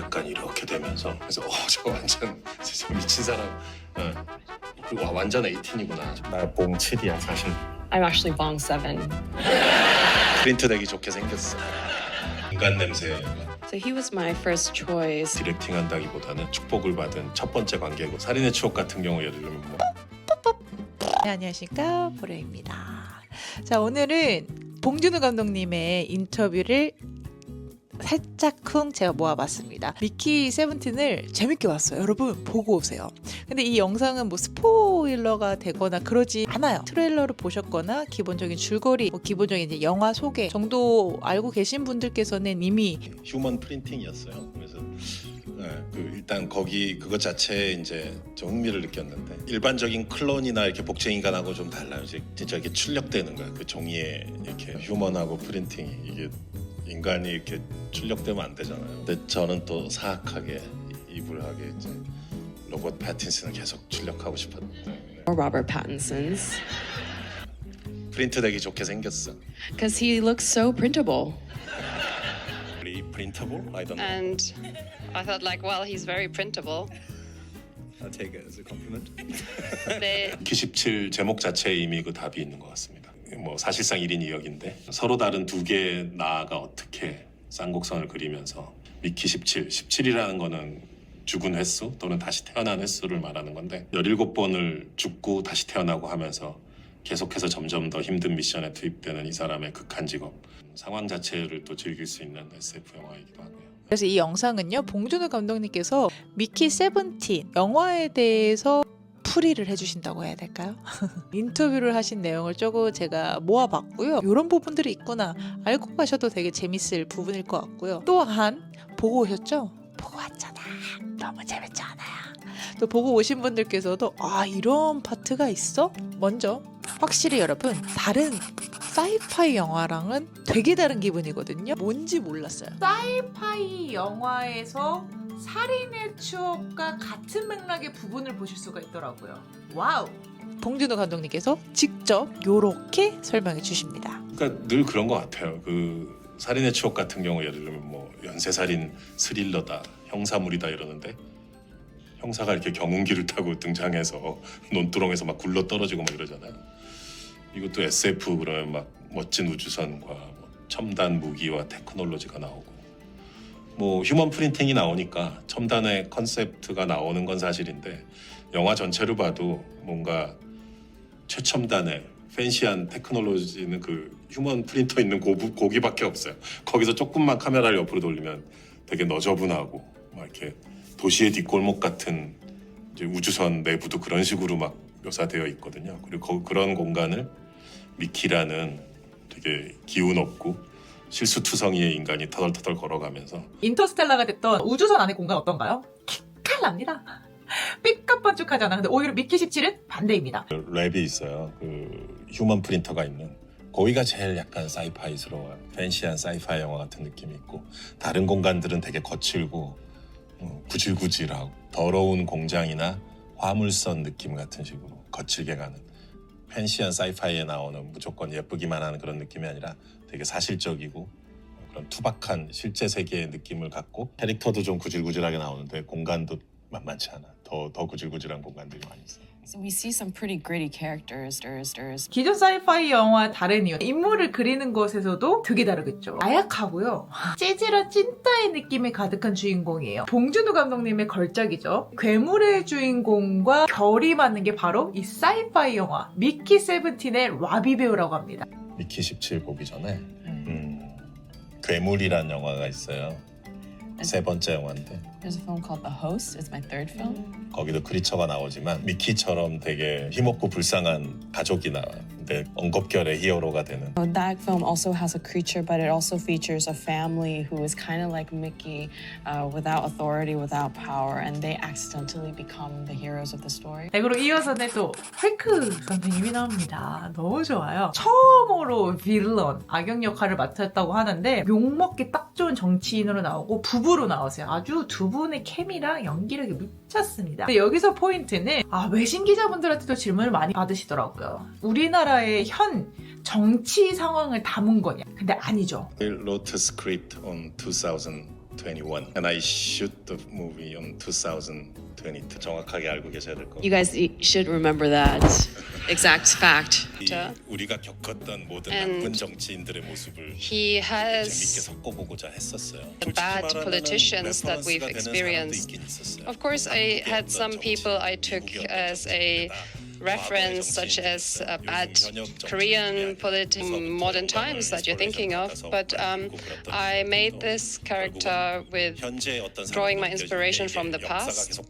약간 이렇게 되면서 그래서 저 완전 진짜 미친 사람. 그리고 완전 18이구나. 나 봉 7이야 사실. I'm actually bong 7. 프린트 되기 좋게 생겼어. 인간 냄새. So he was my first choice. 디렉팅 한다기보다는 축복을 받은 첫 번째 관계고 살인의 추억 같은 경우 예를 들면 뭐 네, 안녕하십니까, 보레입니다. 자, 오늘은 봉준호 감독님의 인터뷰를 살짝쿵 제가 모아봤습니다. 미키 세븐틴을 재밌게 봤어요. 여러분 보고 오세요. 근데 이 영상은 뭐 스포일러가 되거나 그러지 않아요. 트레일러를 보셨거나 기본적인 줄거리, 뭐 기본적인 이제 영화 소개 정도 알고 계신 분들께서는 이미 휴먼 프린팅이었어요. 그래서 일단 거기 그것 자체에 이제 좀 흥미를 느꼈는데 일반적인 클론이나 이렇게 복제 인간하고 좀 달라요. 진짜 이렇게 출력되는 거야. 그 종이에 이렇게 휴먼하고 프린팅이 이게 인간이 이렇게 출력되면 안 되잖아요. 근데 저는 또 사악하게 이불하게 이제 로버트 패틴슨을 계속 출력하고 싶었는데 Or Robert Pattinson's. 프린트 되기 좋게 생겼어. Because he looks so printable. Printable? I don't know. And I thought like, well, he's very printable. I'll take it as a compliment. 네. 미키 17 제목 자체에 이미 그 답이 있는 것 같습니다. 뭐 사실상 1인 2역인데 서로 다른 두 개의 나가 어떻게 쌍곡선을 그리면서 미키 17, 17이라는 거는 죽은 횟수 또는 다시 태어난 횟수를 말하는 건데 17번을 죽고 다시 태어나고 하면서 계속해서 점점 더 힘든 미션에 투입되는 이 사람의 극한 직업 상황 자체를 또 즐길 수 있는 SF 영화이기도 하고요. 그래서 이 영상은요, 봉준호 감독님께서 미키 세븐틴 영화에 대해서 풀이를 해주신다고 해야 될까요? 인터뷰를 하신 내용을 조금 제가 모아봤고요. 이런 부분들이 있구나 알고 가셔도 되게 재밌을 부분일 것 같고요. 또한 보고 오셨죠? 보고 왔잖아. 너무 재밌지 않아요? 또 보고 오신 분들께서도 아, 이런 파트가 있어? 먼저 확실히 여러분 다른 사이파이 영화랑은 되게 다른 기분이거든요. 뭔지 몰랐어요. 사이파이 영화에서 살인의 추억과 같은 맥락의 부분을 보실 수가 있더라고요. 와우! 봉준호 감독님께서 직접 요렇게 설명해 주십니다. 그러니까 늘 그런 것 같아요. 그 살인의 추억 같은 경우 예를 들면 뭐 연쇄살인 스릴러다, 형사물이다 이러는데 형사가 이렇게 경운기를 타고 등장해서 논두렁에서 막 굴러 떨어지고 막 이러잖아요. 이것도 SF 그러면 막 멋진 우주선과 뭐 첨단 무기와 테크놀로지가 나오고 뭐 휴먼 프린팅이 나오니까 첨단의 컨셉트가 나오는 건 사실인데 영화 전체를 봐도 뭔가 최첨단의 팬시한 테크놀로지는 그 휴먼 프린터 있는 고기밖에 없어요. 거기서 조금만 카메라를 옆으로 돌리면 되게 너저분하고 막 이렇게 도시의 뒷골목 같은 이제 우주선 내부도 그런 식으로 막 묘사되어 있거든요. 그리고 그런 공간을 미키라는 되게 기운 없고 실수투성이의 인간이 터덜터덜 걸어가면서 인터스텔라가 됐던 우주선 안의 공간 어떤가요? 칼납니다. 삐까뻔쩍하잖아. 근데 오히려 미키 17은 반대입니다. 랩이 있어요. 그 휴먼 프린터가 있는 거기가 제일 약간 사이파이스러워요. 팬시한 사이파이 영화 같은 느낌이 있고 다른 공간들은 되게 거칠고 구질구질하고 더러운 공장이나 화물선 느낌 같은 식으로 거칠게 가는 팬시한 사이파이에 나오는 무조건 예쁘기만 하는 그런 느낌이 아니라 되게 사실적이고 그런 투박한 실제 세계의 느낌을 갖고 캐릭터도 좀 구질구질하게 나오는데 공간도 만만치 않아. 더 구질구질한 공간들이 많이 있어요. So we see some pretty gritty characters. 기존 사이파이 영화 다른 이유 인물을 그리는 것에서도 되게 다르겠죠. 아약하고요. 찌질한 찐따의 느낌이 가득한 주인공이에요. 봉준호 감독님의 걸작이죠. 괴물의 주인공과 결이 맞는 게 바로 이 사이파이 영화 미키 세븐틴의 와비 배우라고 합니다. 미키 17 보기 전에 괴물이란 영화가 있어요. 세 번째 영화인데 There's a film called The Host. It's my third film. 거기도 크리처가 나오지만 미키처럼 되게 힘없고 불쌍한 가족이 나와요. 근데 엉겁결의 히어로가 되는 So that film also has a creature, but it also features a family who is kind of like Mickey, without authority, without power, and they accidentally become the heroes of the story. 네, 그리고 이어서는 또 헐크 선생님이 나옵니다. 너무 좋아요. 처음으로 빌런, 악역 역할을 맡았다고 하는데 욕먹기 딱 좋은 정치인으로 나오고 부부로 나오세요. 아주 두 분의 케미랑 연기력이 미쳤습니다. 근데 여기서 포인트는 외신 기자분들한테도 질문을 많이 받으시더라고요. 우리나라의 현 정치 상황을 담은 거냐? 근데 아니죠. They wrote a script on 2000 2021 and I shoot the movie on 2022. 정확하게 알고 계셔야 될 거. You guys should remember that exact fact. 우리가 겪었던 모든 And 나쁜 정치인들의 모습을 He 재밌게 has 섞어보고자 했었어요. the bad politicians that we've experienced. Of course, I had some people I took as a reference, such as bad Korean modern times that you're thinking of. But I made this character with drawing my inspiration from the past.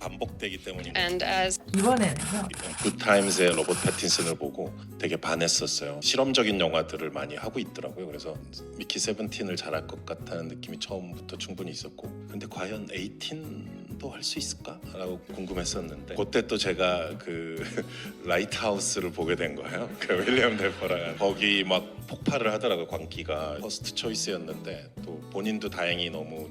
And as 이번에는요. 굿타임즈의 로버트 패틴슨을 보고 되게 반했었어요. 실험적인 영화들을 많이 하고 있더라고요. 그래서 미키 세븐틴을 잘할 것 같다는 느낌이 처음부터 충분히 있었고, 근데 과연 18도 할 수 있을까라고 궁금했었는데, 그때 또 제가 그 라이트하우스를 보게 된 거예요. 그 윌리엄 데퍼랑 거기 막 폭발을 하더라고요. 광기가 퍼스트 초이스였는데 또 본인도 다행히 너무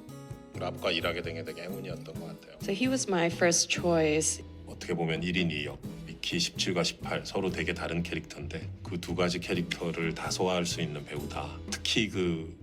랍과 일하게 된 게 되게 행운이었던 것 같아요. So he was my first choice. 어떻게 보면 1인 2역, 미키 17과 18 서로 되게 다른 캐릭터인데 그 두 가지 캐릭터를 다 소화할 수 있는 배우다. 특히 그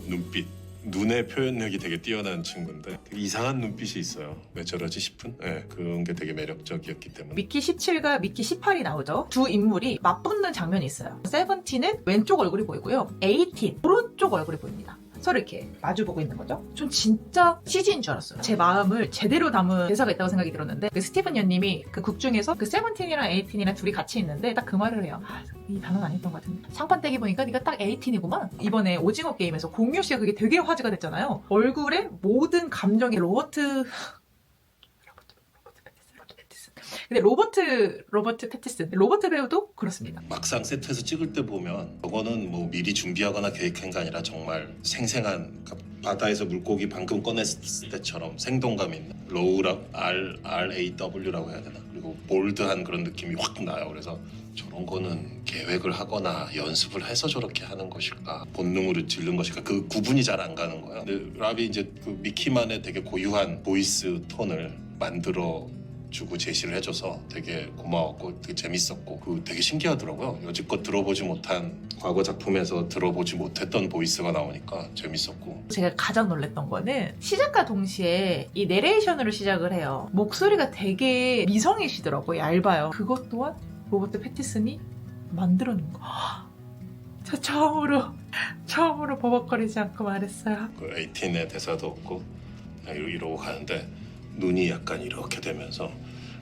눈빛, 눈의 표현력이 되게 뛰어난 친구인데 되게 이상한 눈빛이 있어요. 왜 저러지 싶은? 네, 그런 게 되게 매력적이었기 때문에. 미키 17과 미키 18이 나오죠. 두 인물이 맞붙는 장면이 있어요. 세븐틴은 왼쪽 얼굴이 보이고요. 18 오른쪽 얼굴이 보입니다. 서로 이렇게 마주보고 있는 거죠. 전 진짜 CG인 줄 알았어요. 제 마음을 제대로 담은 대사가 있다고 생각이 들었는데, 그 스티븐 연님이 그 곡 중에서 그 세븐틴이랑 18이랑 둘이 같이 있는데 딱 그 말을 해요. 이 단어는 아니었던 것 같은데, 상판떼기 보니까 네가 딱 18이구만. 이번에 오징어 게임에서 공유 씨가 그게 되게 화제가 됐잖아요. 얼굴에 모든 감정이 근데 로버트 패티슨 로버트 배우도 그렇습니다. 막상 세트에서 찍을 때 보면 저거는 뭐 미리 준비하거나 계획한 게 아니라 정말 생생한, 그러니까 바다에서 물고기 방금 꺼냈을 때처럼 생동감 있는 로우라고 RAW라고 해야 되나, 그리고 볼드한 그런 느낌이 확 나요. 그래서 저런 거는 계획을 하거나 연습을 해서 저렇게 하는 것일까, 본능으로 질른 것일까, 그 구분이 잘 안 가는 거예요. 근데 랍이 이제 그 미키만의 되게 고유한 보이스 톤을 만들어 주고 제시를 해줘서 되게 고마웠고 되게 재밌었고, 그 되게 신기하더라고요. 여지껏 들어보지 못한, 과거 작품에서 들어보지 못했던 보이스가 나오니까 재밌었고. 제가 가장 놀랐던 거는 시작과 동시에 이 내레이션으로 시작을 해요. 목소리가 되게 미성이시더라고요. 얇아요. 그것 또한 로버트 패티슨이 만들어낸 거. 저 처음으로 버벅거리지 않고 말했어요. 그 18의 대사도 없고 그냥 이러고 가는데 눈이 약간 이렇게 되면서,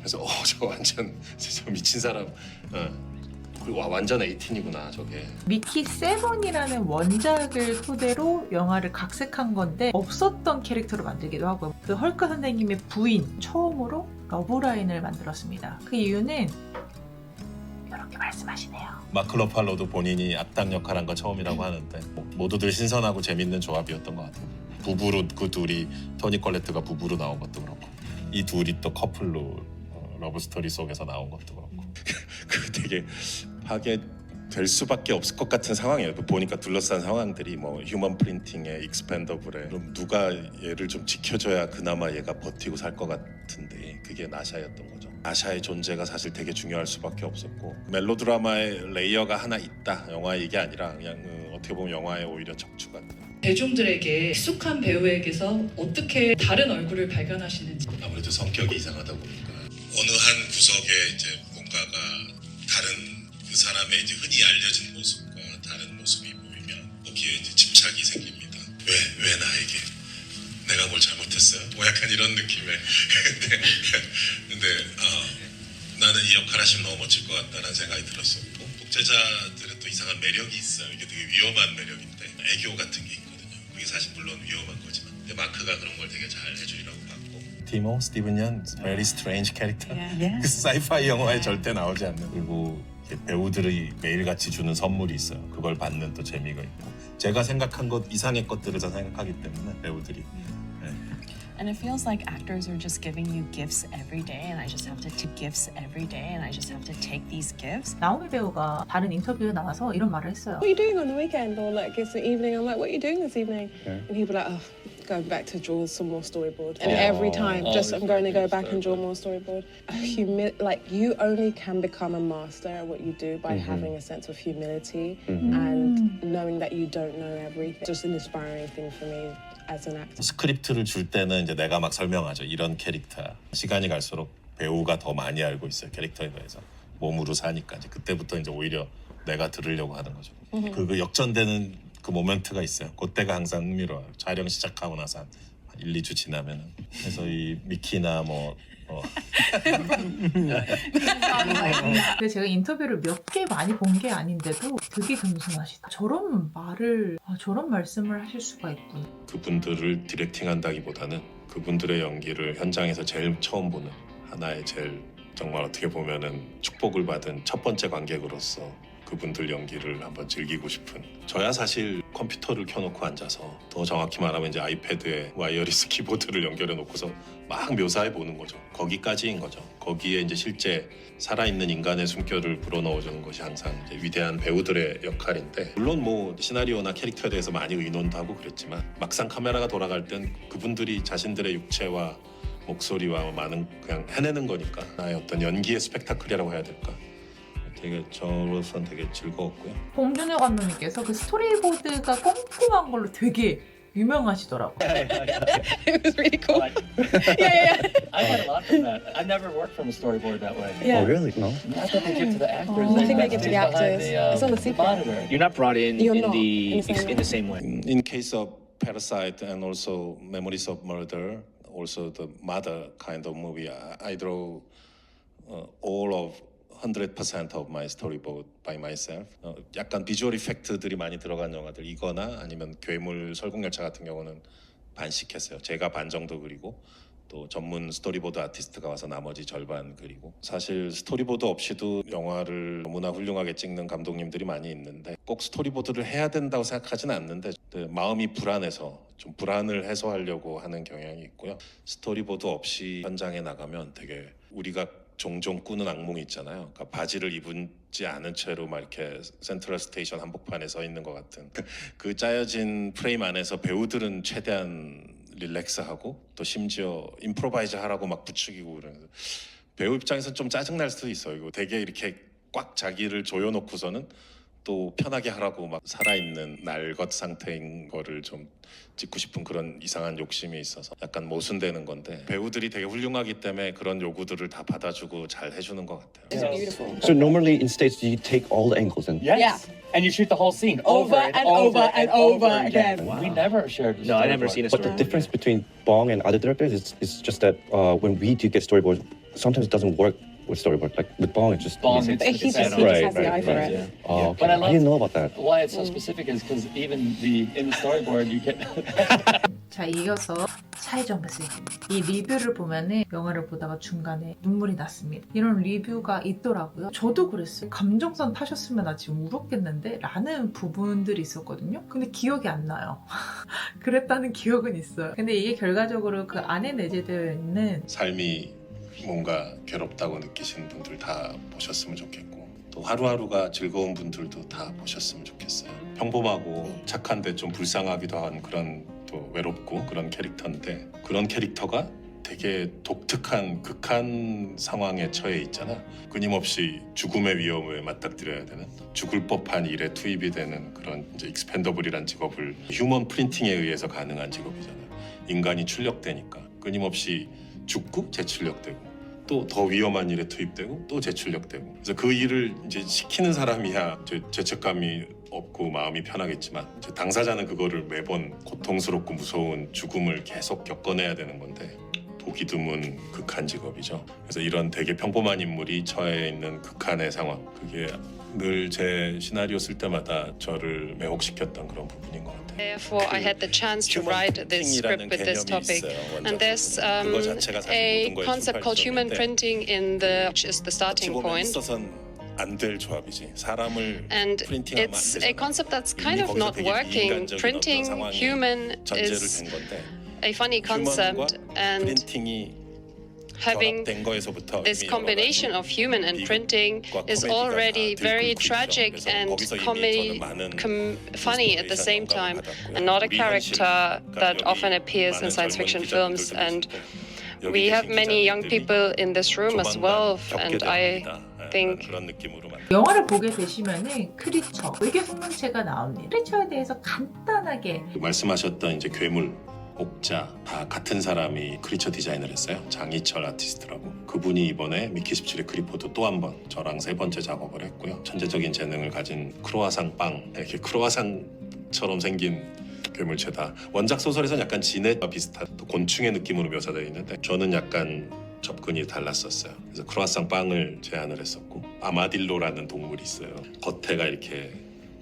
그래서 저 완전 저 미친 사람, 와 완전 18이구나 저게. 미키 7이라는 원작을 토대로 영화를 각색한 건데 없었던 캐릭터로 만들기도 하고, 그 헐크 선생님의 부인 처음으로 러브라인을 만들었습니다. 그 이유는 이렇게 말씀하시네요. 마크 러팔로도 본인이 악당 역할한 거 처음이라고 하는데 모두들 신선하고 재밌는 조합이었던 것 같아요. 부부로 그 둘이, 토니 컬레트가 부부로 나온 것도 그렇고, 이 둘이 또 커플로 러브 스토리 속에서 나온 것도 그렇고 그 되게 하게 될 수밖에 없을 것 같은 상황이에요. 보니까 둘러싼 상황들이 뭐 휴먼 프린팅에 익스펜더블에, 그럼 누가 얘를 좀 지켜줘야 그나마 얘가 버티고 살 것 같은데 그게 나샤였던 거죠. 나샤의 존재가 사실 되게 중요할 수밖에 없었고, 멜로드라마의 레이어가 하나 있다, 영화 이게 아니라 그냥 어떻게 보면 영화의 오히려 척추 같은. 대중들에게 익숙한 배우에게서 어떻게 다른 얼굴을 발견하시는지. 아무래도 성격이 이상하다 보니까 어느 한 구석에 이제 뭔가가 다른, 그 사람의 이제 흔히 알려진 모습과 다른 모습이 보이면 거기에 이제 집착이 생깁니다. 왜 나에게 내가 뭘 잘못했어요? 뭐 약간 이런 느낌의 근데 나는 이 역할 하시면 너무 멋질 것 같다는 생각이 들었었고, 독재자들은 또 이상한 매력이 있어요. 이게 되게 위험한 매력인데 애교 같은 게 있거든요. 그게 사실 물론 위험한 거지만, 근데 마크가 그런 걸 되게 잘 해주리라고 봤고. 티모 스티븐 연 very strange 캐릭터. 그 사이파이 영화에 절대 나오지 않는, 그리고 배우들이 매일같이 주는 선물이 있어요. 그걸 받는 또 재미가 있고, 제가 생각한 것 이상의 것들을 다 생각하기 때문에 배우들이. And it feels like actors are just giving you gifts every day, and I just have to take gifts every day, and I just have to take these gifts. 나오미 배우가 다른 인터뷰에 나와서 이런 말을 했어요. What are you doing on the weekend? Or like it's the evening. I'm like, what are you doing this evening? And he'll be like, oh, going back to draw some more storyboard, and every time, I'm going to go back and draw more storyboard. Like you only can become a master at what you do by having a sense of humility and knowing that you don't know everything. Just an inspiring thing for me as an actor. 스크립트를 줄 때는 이제 내가 막 설명하죠. 이런 캐릭터야. 시간이 갈수록 배우가 더 많이 알고 있어요. 캐릭터에 대해서 몸으로 사니까 이제 그때부터 이제 오히려 내가 들으려고 하는 거죠. 그 역전되는 그 모멘트가 있어요. 그때가 항상 흥미로워요. 촬영 시작하고 나서 한 1, 2주 지나면은. 그래서 이 미키나 근데 제가 인터뷰를 몇 개 많이 본 게 아닌데도 되게 겸손하시다. 저런 말씀을 하실 수가 있구나. 그분들을 디렉팅한다기보다는 그분들의 연기를 현장에서 제일 처음 보는 하나의 제일 정말 어떻게 보면은 축복을 받은 첫 번째 관객으로서 그분들 연기를 한번 즐기고 싶은. 저야 사실 컴퓨터를 켜놓고 앉아서 더 정확히 말하면 이제 아이패드에 와이어리스 키보드를 연결해 놓고서 막 묘사해 보는 거죠. 거기까지인 거죠. 거기에 이제 실제 살아있는 인간의 숨결을 불어넣어주는 것이 항상 이제 위대한 배우들의 역할인데, 물론 뭐 시나리오나 캐릭터에 대해서 많이 의논도 하고 그랬지만 막상 카메라가 돌아갈 땐 그분들이 자신들의 육체와 목소리와 많은 그냥 해내는 거니까 나의 어떤 연기의 스펙타클이라고 해야 될까? 되게 저로서는 되게 즐거웠고요. 봉준호 감독님께서 그 스토리보드가 꼼꼼한 걸로 되게 유명하시더라고요. It was really cool. I had a lot from that. I never worked from a storyboard that way. Yeah. Oh, really? No? I thought they give to the actors. I think they give to the actors. It's on the secret. Monitor. You're not brought in You're in not the in the same way. way. In case of Parasite and also Memories of Murder, also the Mother kind of movie, I draw all of 100% of my storyboard by myself. 약간 비주얼 이펙트들이 많이 들어간 영화들 이거나 아니면 괴물 설국열차 같은 경우는 반씩 했어요. 제가 반 정도 그리고 또 전문 스토리보드 아티스트가 와서 나머지 절반 그리고. 사실 스토리보드 없이도 영화를 너무나 훌륭하게 찍는 감독님들이 많이 있는데 꼭 스토리보드를 해야 된다고 생각하지는 않는데 마음이 불안해서 좀 불안을 해소하려고 하는 경향이 있고요. 스토리보드 없이 현장에 나가면 되게 우리가 종종 꾸는 악몽이 있잖아요. 그러니까 바지를 입지 않은 채로 막 이렇게 센트럴 스테이션 한복판에 서 있는 것 같은 그 짜여진 프레임 안에서 배우들은 최대한 릴렉스하고 또 심지어 임프로바이즈 하라고 막 부추기고 그러면서 배우 입장에서 좀 짜증날 수도 있어요. 이거 되게 이렇게 꽉 자기를 조여놓고서는 또 편하게 하라고 막 살아있는 날것 상태인 거를 좀 찍고 싶은 그런 이상한 욕심이 있어서 약간 모순되는 건데 배우들이 되게 훌륭하기 때문에 그런 요구들을 다 받아주고 잘 해주는 것 같아요. It's beautiful. So normally in stage, do you take all the angles and Yes. Yeah. And you shoot the whole scene Over and over and over again. We never shared. No, I never seen a but the storyboard. difference between Bong and other directors is just that when we do get storyboards, sometimes it doesn't work with storyboard. Like with Bong, it's just Bong, easy. it's- But he just Right, has the eye for right. it. Oh, okay. But I I didn't love- know about that. Why it's so specific is because even in the storyboard you get. 자, 이어서 차이정 배슬. 이 리뷰를 보면은 영화를 보다가 중간에 눈물이 났습니다. 이런 리뷰가 있더라고요. 저도 그랬어요. 감정선 타셨으면 나 지금 울었겠는데? 라는 부분들이 있었거든요. 근데 기억이 안 나요. 그랬다는 기억은 있어요. 근데 이게 결과적으로 그 안에 내재되어 있는 삶이 뭔가 괴롭다고 느끼시는 분들 다 보셨으면 좋겠고 또 하루하루가 즐거운 분들도 다 보셨으면 좋겠어요. 평범하고 착한데 좀 불쌍하기도 한 그런 또 외롭고 그런 캐릭터인데 그런 캐릭터가 되게 독특한 극한 상황에 처해 있잖아. 끊임없이 죽음의 위험을 맞닥뜨려야 되는 죽을 법한 일에 투입이 되는 그런 이제 익스펜더블이란 직업을 휴먼 프린팅에 의해서 가능한 직업이잖아요. 인간이 출력되니까 끊임없이 죽고 재출력되고 또 더 위험한 일에 투입되고 또 재출력되고 그래서 그 일을 이제 시키는 사람이야 죄책감이 없고 마음이 편하겠지만 이제 당사자는 그거를 매번 고통스럽고 무서운 죽음을 계속 겪어내야 되는 건데 보기 드문 극한 직업이죠. 그래서 이런 되게 평범한 인물이 처해 있는 극한의 상황 그게 늘 제 시나리오 쓸 때마다 저를 매혹시켰던 그런 부분인 것 같아요. Therefore, I had the chance to write this script with this topic. And there's a concept called human printing which is the starting point. 안 될 조합이지. 사람을 And 프린팅하면 안 it's 되잖아. a concept that's kind 이미 of 거기서 not 되게 working. 비인간적인 Printing 어떤 상황이 human 전제를 is 된 건데 a funny 휴먼과 concept, and 프린팅이 having 결합된 거에서부터 this 이미 combination of human and printing is already very tragic and funny at the same time, and not a character that often appears in science fiction films. And we have many young people in this room as well, and I think 그런 느낌으로 영화를 보게 되시면은 크리처, 외계 생명체가 나옵니다. 크리처에 대해서 간단하게 말씀하셨던 이제 괴물, 옥자 다 같은 사람이 크리처 디자인을 했어요. 장희철 아티스트라고. 그분이 이번에 미키 17의 크리포도 또 한 번 저랑 세 번째 작업을 했고요. 천재적인 재능을 가진 크로아상 빵, 이렇게 크로아상처럼 생긴 괴물체다. 원작 소설에서는 약간 진해와 비슷한 또 곤충의 느낌으로 묘사되어 있는데 저는 약간 접근이 달랐었어요. 그래서 크로아상 빵을 제안을 했었고 아마딜로라는 동물이 있어요. 겉에가 이렇게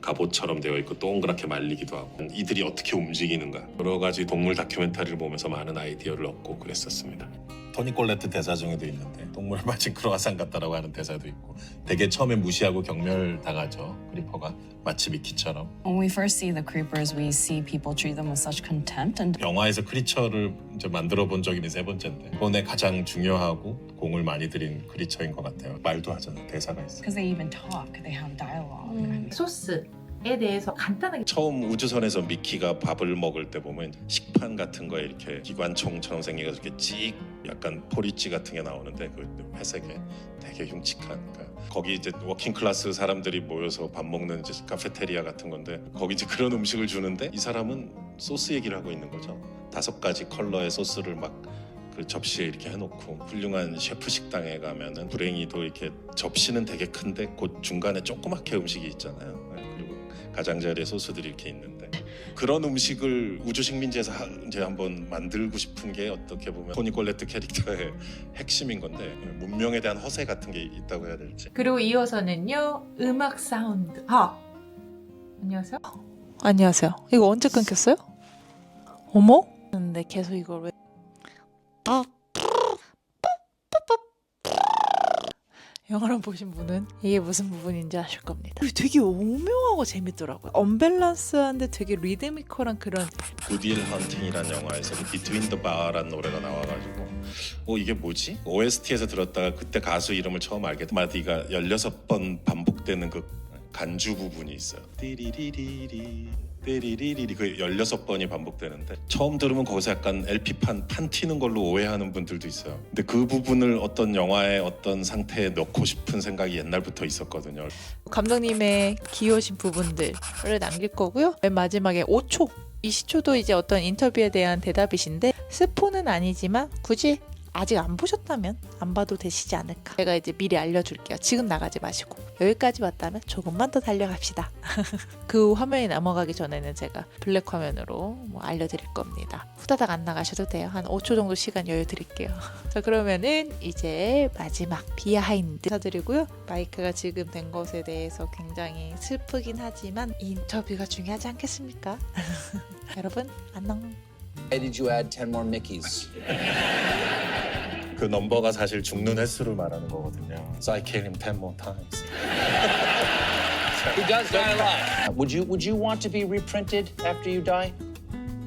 갑옷처럼 되어 있고 동그랗게 말리기도 하고 이들이 어떻게 움직이는가 여러 가지 동물 다큐멘터리를 보면서 많은 아이디어를 얻고 그랬었습니다. 토니 콜레트 대사 중에도 있는데 동물을 마치 크로아상 같다라고 하는 대사도 있고 되게 처음에 무시하고 경멸당하죠. 크리퍼가 마치 미키처럼. When we first see the creepers, we see people treat them with such contempt, and 영화에서 크리처를 이제 만들어 본 적이 세 번째인데 이번에 가장 중요하고 공을 많이 들인 크리처인 것 같아요. 말도 하잖아요. 대사가 있어요. because they even talk, they have dialogue. 소스에 대해서 간단하게 처음 우주선에서 미키가 밥을 먹을 때 보면 식판 같은 거에 이렇게 기관총처럼 생겨서 이렇게 찍 약간 포리찌 같은 게 나오는데 그 회색에 되게 흉측한 그러니까 거기 이제 워킹 클래스 사람들이 모여서 밥 먹는 이제 카페테리아 같은 건데 거기 이제 그런 음식을 주는데 이 사람은 소스 얘기를 하고 있는 거죠. 5가지 컬러의 소스를 막 그 접시에 이렇게 해놓고 훌륭한 셰프 식당에 가면은 불행히도 이렇게 접시는 되게 큰데 그 중간에 조그맣게 음식이 있잖아요. 그리고 가장자리에 소스들이 이렇게 있는데 그런 음식을 우주 식민지에서 이제 한번 만들고 싶은 게 어떻게 보면 토니 콜레트 캐릭터의 핵심인 건데 문명에 대한 허세 같은 게 있다고 해야 될지. 그리고 이어서는요 음악 사운드. 안녕하세요. 안녕하세요. 이거 언제 끊겼어요? 어머? 근데 계속 이걸 왜? 영화를 보신 분은 이게 무슨 부분인지 아실 겁니다. 되게 오묘하고 재밌더라고요. 언밸런스한데 되게 리드미컬한 그런. 굿윌 헌팅이라는 영화에서 Between the Bar라는 노래가 나와가지고 이게 뭐지? OST에서 들었다가 그때 가수 이름을 처음 알게 된 마디가 16번 반복되는 그 간주 부분이 있어요. 띠리리리리 띠리리리리 그 16번이 반복되는데 처음 들으면 거기서 약간 LP판 판 튀는 걸로 오해하는 분들도 있어요. 근데 그 부분을 어떤 영화의 어떤 상태에 넣고 싶은 생각이 옛날부터 있었거든요. 감독님의 귀여우신 부분들을 남길 거고요. 맨 마지막에 5초 20초도 이제 어떤 인터뷰에 대한 대답이신데 스포는 아니지만 굳이 아직 안 보셨다면 안 봐도 되시지 않을까. 제가 이제 미리 알려줄게요. 지금 나가지 마시고 여기까지 왔다면 조금만 더 달려갑시다. 그 화면이 넘어가기 전에는 제가 블랙 화면으로 알려드릴 겁니다. 후다닥 안 나가셔도 돼요. 한 5초 정도 시간 여유 드릴게요. 자 그러면은 이제 마지막 비하인드 사드리고요. 마이크가 지금 된 것에 대해서 굉장히 슬프긴 하지만 이 인터뷰가 중요하지 않겠습니까? 여러분 안녕. Why did you add 10 more Mickeys? 그 넘버가 사실 죽는 횟수를 말하는 거거든요. So I killed him 10 more times. He does die a lot. Would you want to be reprinted after you die?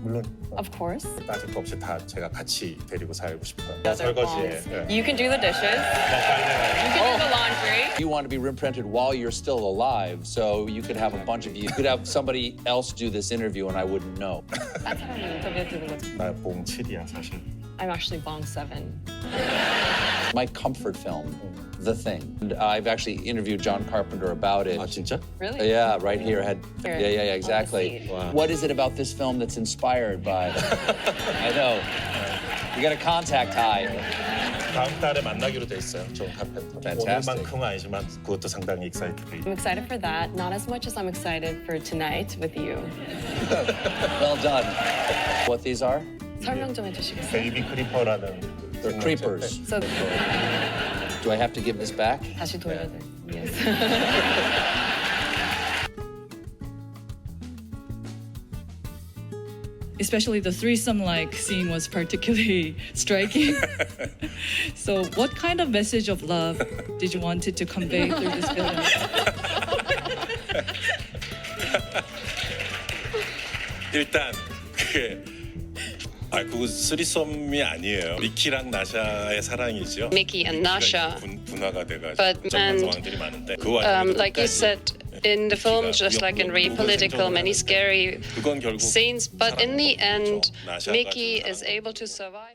물론 Of course. 따질 거 없이 다 제가 같이 데리고 살고 싶어요. Other 설거지에. moms. 예. You can do the dishes. You can do the laundry. You want to be reprinted while you're still alive, so you could have a bunch of you could have somebody else do this interview and I wouldn't know. That's how you interview the 나 봉 7이야 사실. I'm actually Bong 7. My comfort film, The Thing. And I've actually interviewed John Carpenter about it. 아 진짜? Really? Yeah, right here. Here, Yeah, on the exactly. seat. Wow. What is it about this film that's inspired by? I know. You got a contact high. 다음 달에 만나기로 돼 있어요. 존 카펜터. Fantastic. 오늘만큼은 아니지만 그것도 상당히 excited. I'm excited for that, not as much as I'm excited for tonight with you. Well done. What these are? 설명 좀 해주시겠어요? 베이비 크리퍼라는 They're creepers. So, Do I have to give this back? 다시 돌려드려. Yes. Especially the threesome-like scene was particularly striking. So, what kind of message of love did you want to convey through this film? 일단 그게 아, 그거 쓰리썸이 아니에요. 미키랑 나샤의 사랑이죠. Mickey and Nasha. 분화가 돼가지고 But 상황들이 많은데 그 와중에도 like you 끝까지 said in the film, just like in Re Political, many scary 그건 결국 scenes, but in the end, 사랑인 거죠. Mickey 나샤가 is 좀 able to survive.